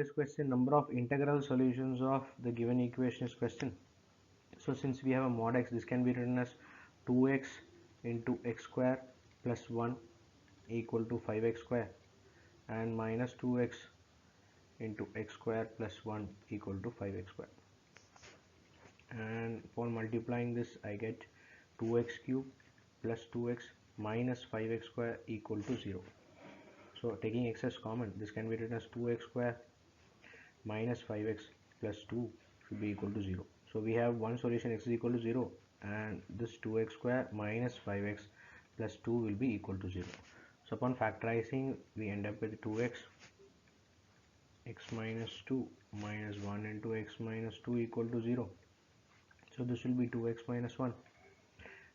this question, number of integral solutions of the given equation is question. So since we have a mod x, this can be written as 2x into x square plus 1 equal to 5x square, and minus 2x into x square plus 1 equal to 5x square. And for multiplying this, I get 2x cube plus 2x minus 5x square equal to 0. So taking x as common, this can be written as 2x square minus 5x plus 2 should be equal to 0. So we have one solution, x is equal to 0, and this 2x square minus 5x plus 2 will be equal to 0. So upon factorizing, we end up with 2x x minus 2 minus 1 into x minus 2 equal to 0. So this will be 2x minus 1,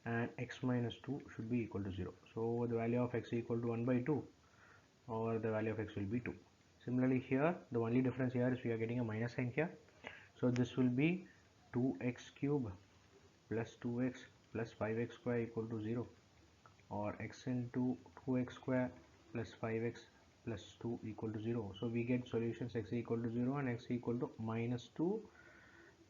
and x minus 2 should be equal to 0. So the value of x equal to 1 by 2, or the value of x will be 2. Similarly here, the only difference here is we are getting a minus sign here. So this will be 2x cube plus 2x plus 5x square equal to 0, or x into 2x square plus 5x plus 2 equal to 0. So we get solutions x equal to 0 and x equal to minus 2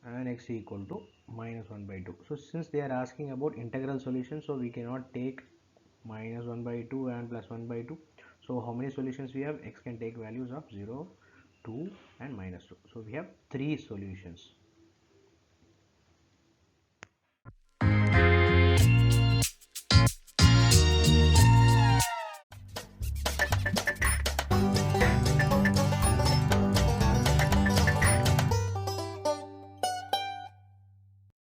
and x equal to minus 1 by 2. So since they are asking about integral solution, so we cannot take minus 1 by 2 and plus 1 by 2. So how many solutions we have? X can take values of 0, 2 and minus 2. So we have 3 solutions.